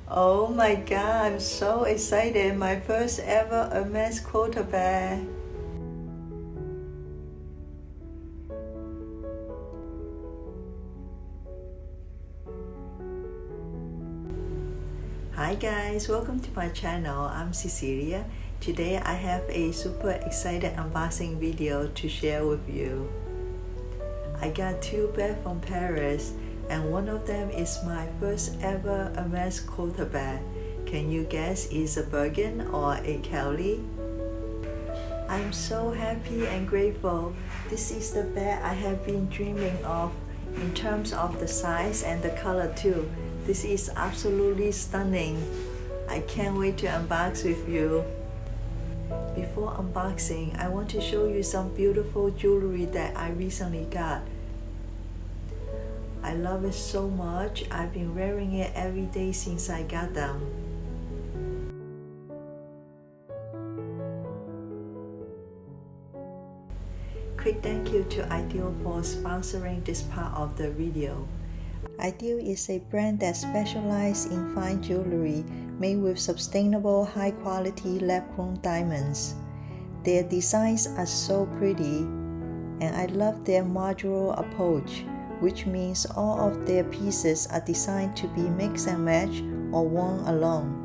Oh my god, I'm so excited! My first ever Hermes Quota bag. Hi guys, welcome to my channel. I'm Cecilia. Today I have a super excited unboxing video to share with you. I got two bags from Paris and one of them is my first ever Hermes Quota bag. Can you guess is a Birkin or a Kelly? I'm so happy and grateful. This is the bag I have been dreaming of in terms of the size and the color too. This is absolutely stunning. I can't wait to unbox with you. Before unboxing, I want to show you some beautiful jewelry that I recently got. I love it so much. I've been wearing it every day since I got them. Quick thank you to idyl for sponsoring this part of the video. idyl is a brand that specializes in fine jewelry made with sustainable, high-quality lab-grown diamonds. Their designs are so pretty, and I love their modular approach, which means all of their pieces are designed to be mix and match or worn alone.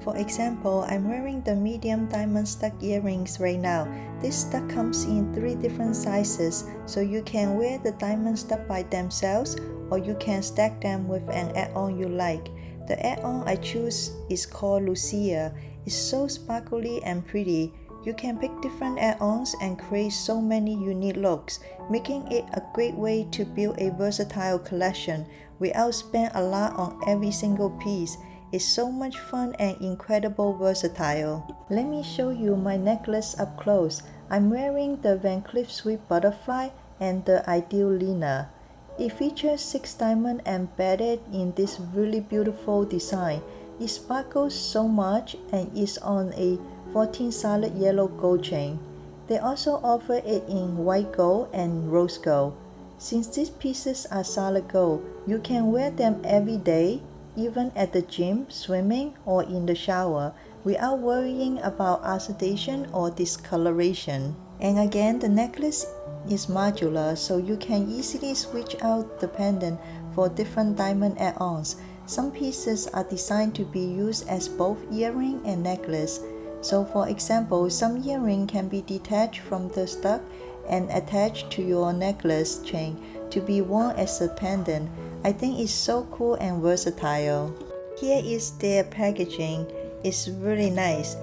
For example, I'm wearing the medium diamond stuck earrings right now. This stuck comes in 3 different sizes, so you can wear the diamond stuck by themselves or you can stack them with an add-on you like. The add-on I choose is called Lucia. It's so sparkly and pretty. You can pick different add-ons and create so many unique looks, making it a great way to build a versatile collection without spending a lot on every single piece. It's so much fun and incredible versatile. Let me show you my necklace up close. I'm wearing the Van Cleef Sweet Butterfly and the Ideal Lena. It features 6 diamonds embedded in this really beautiful design. It sparkles so much and is on a 14 solid yellow gold chain. They also offer it in white gold and rose gold. Since these pieces are solid gold, you can wear them every day, even at the gym, swimming, or in the shower, without worrying about oxidation or discoloration. And again, the necklace is modular, so you can easily switch out the pendant for different diamond add-ons. Some pieces are designed to be used as both earring and necklace. So for example, some earring can be detached from the stud and attached to your necklace chain to be worn as a pendant. I think it's so cool and versatile. Here is their packaging. It's really nice.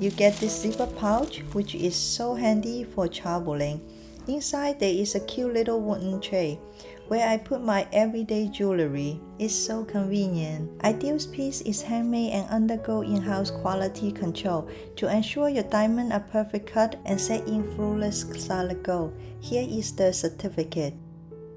You get this zipper pouch, which is so handy for traveling. Inside there is a cute little wooden tray where I put my everyday jewelry. It's so convenient. Idyl's piece is handmade and undergo in-house quality control to ensure your diamonds are perfect cut and set in flawless solid gold. Here is the certificate.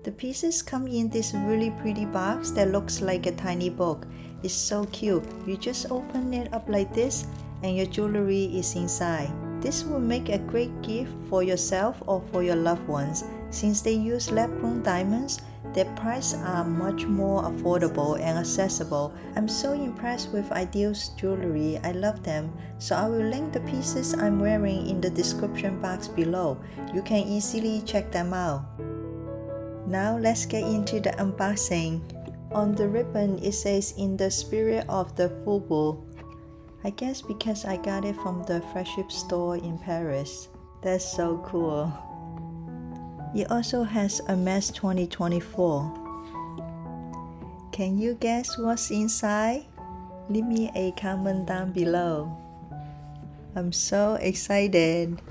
The pieces come in this really pretty box that looks like a tiny book. It's so cute. You just open it up like this and your jewelry is inside. This will make a great gift for yourself or for your loved ones. Since they use lab-grown diamonds, their prices are much more affordable and accessible. I'm so impressed with Idyl's jewelry. I love them. So I will link the pieces I'm wearing in the description box below. You can easily check them out. Now let's get into the unboxing. On the ribbon it says "In the spirit of the football." I guess because I got it from the flagship store in Paris. That's so cool. It also has Hermes 2024. Can you guess what's inside? Leave me a comment down below. I'm so excited.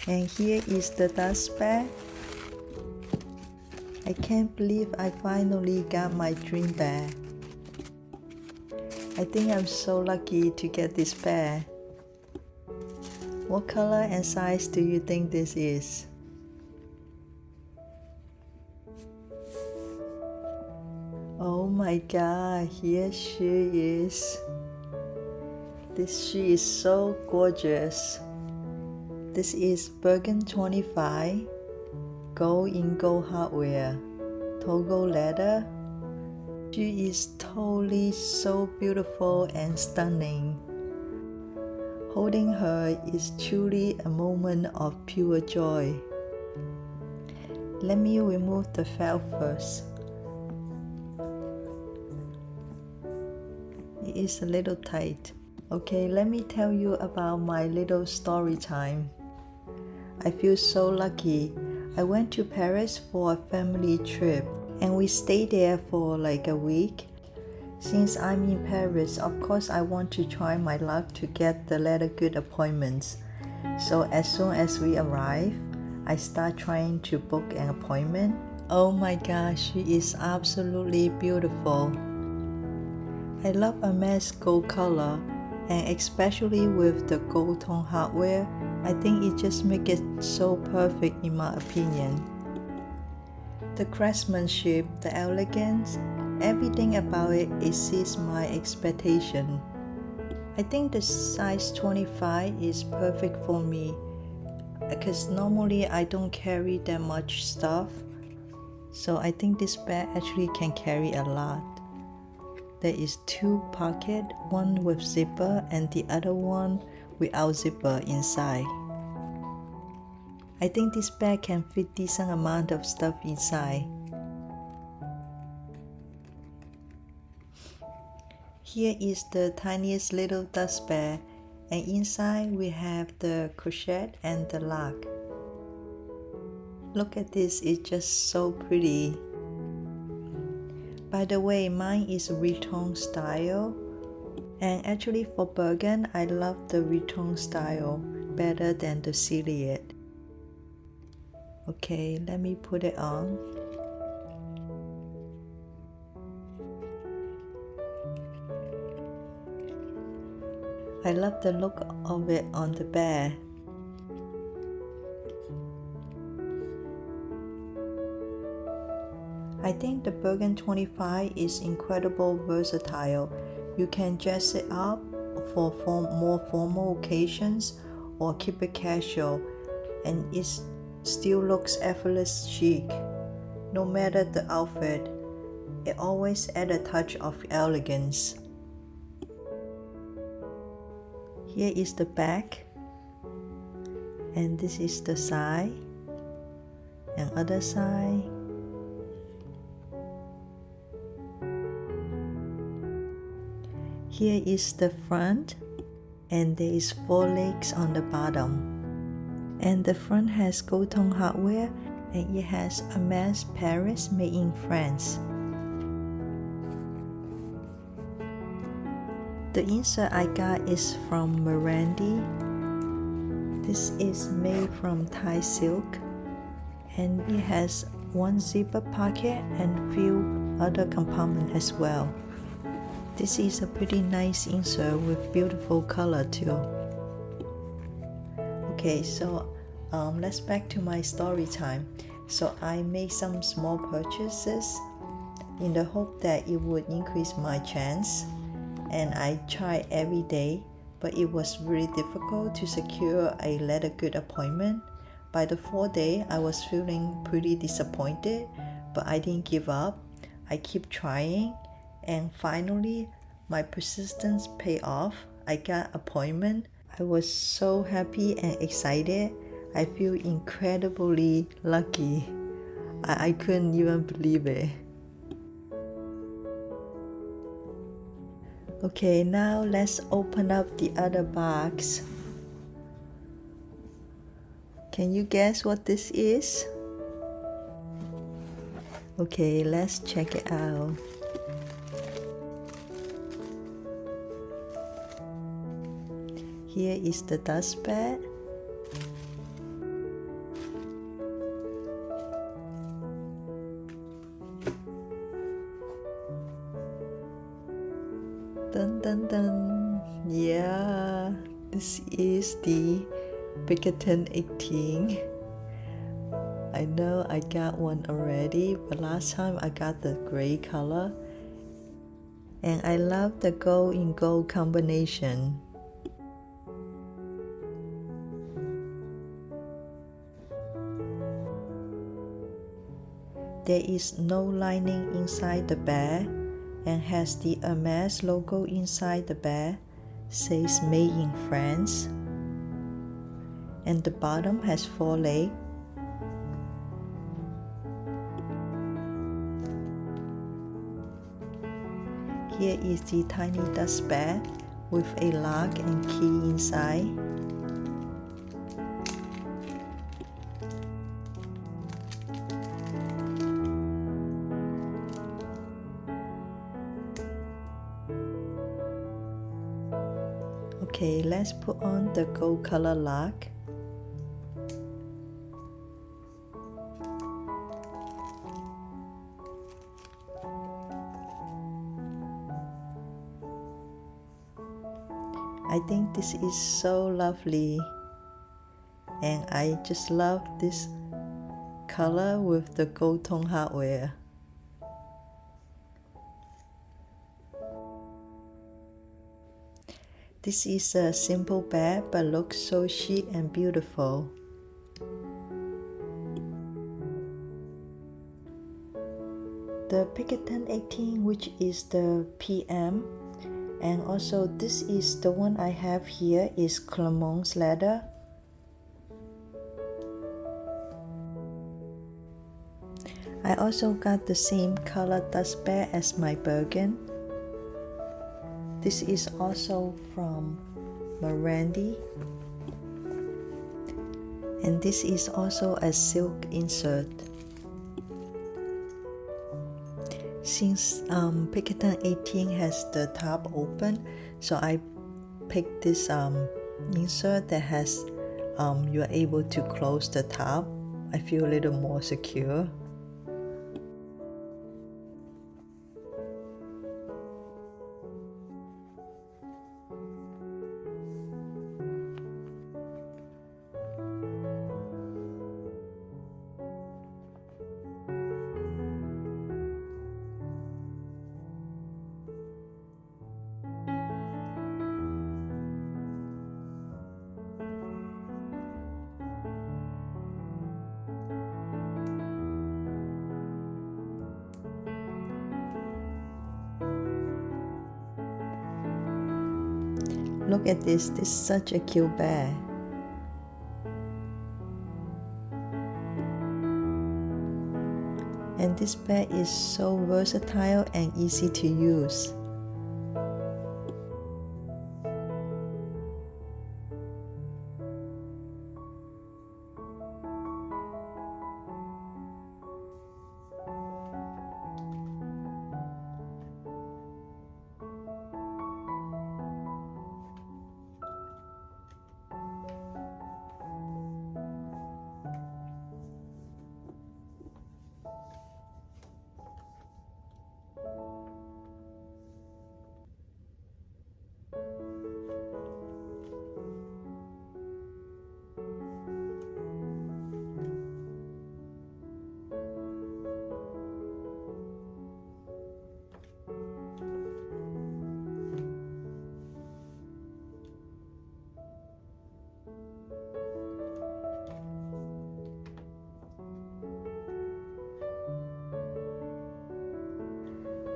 And here is the dust bag. I can't believe I finally got my dream bag. I think I'm so lucky to get this bag. What color and size do you think this is? Oh my god, here she is. She is so gorgeous. This is Birkin 25, gold in gold hardware, Togo leather. She is totally so beautiful and stunning. Holding her is truly a moment of pure joy. Let me remove the felt first. It is a little tight. Okay, let me tell you about my little story time. I feel so lucky. I went to Paris for a family trip and we stayed there for like a week. Since I'm in Paris, of course I want to try my luck to get the letter good appointments. So as soon as we arrive, I start trying to book an appointment. Oh my gosh, she is absolutely beautiful. I love Hermes gold color, and especially with the gold tone hardware, I think it just makes it so perfect in my opinion. The craftsmanship, the elegance, everything about it exceeds my expectation. I think the size 25 is perfect for me because normally I don't carry that much stuff. So I think this bag actually can carry a lot. There is 2 pockets, one with zipper and the other one without zipper inside. I think this bag can fit decent amount of stuff inside. Here is the tiniest little dust bag, and inside we have the crochet and the lock. Look at this, it's just so pretty. By the way, mine is Retone style, and actually for Birkin, I love the Retone style better than the silhouette. Okay, let me put it on. I love the look of it on the bag. I think the Birkin 25 is incredibly versatile. You can dress it up for more formal occasions or keep it casual, and it still looks effortless chic. No matter the outfit, it always adds a touch of elegance. Here is the back, and this is the side, and other side. Here is the front, and there is 4 legs on the bottom. And the front has gold tone hardware, and it has Hermes Paris made in France. The insert I got is from Mirandi. This is made from Thai silk, and it has 1 zipper pocket and few other compartments as well. This is a pretty nice insert with beautiful color too. Okay, so let's back to my story time. So I made some small purchases in the hope that it would increase my chance, and I tried every day, but it was really difficult to secure a letter good appointment. By the 4th day, I was feeling pretty disappointed, but I didn't give up. I keep trying, and finally my persistence paid off. I got appointment. I was so happy and excited. I feel incredibly lucky. I couldn't even believe it. Okay, now let's open up the other box. Can you guess what this is? Okay, let's check it out. Here is the dust bag. Dun dun dun. Yeah, this is the BIRKIN 18. I know I got one already, but last time I got the gray color. And I love the gold in gold combination. There is no lining inside the bag and has the Hermes logo inside the bag, says Made in France. And the bottom has 4 legs. Here is the tiny dust bag with a lock and key inside. Okay, let's put on the gold color lock. I think this is so lovely, and I just love this color with the gold tone hardware. This is a simple bag but looks so chic and beautiful. The Pirkin 18, which is the PM, and also this is the one I have here, is Clermont's leather. I also got the same color dust bag as my Birkin. This is also from Marandi, and this is also a silk insert. Since Pirkin 18 has the top open, so I picked this insert that has you are able to close the top. I feel a little more secure. Look at this is such a cute bag. And this bag is so versatile and easy to use.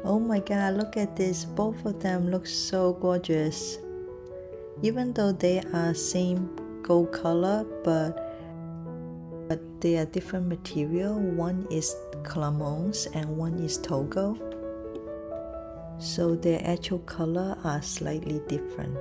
Oh my god, look at this. Both of them look so gorgeous. Even though they are same gold color, but they are different material. One is Clermont's and one is Togo. So their actual color are slightly different.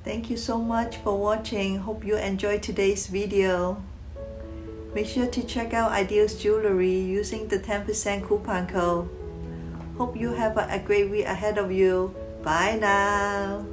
Thank you so much for watching. Hope you enjoyed today's video. Make sure to check out Idyl's jewelry using the 10% coupon code. Hope you have a great week ahead of you. Bye now.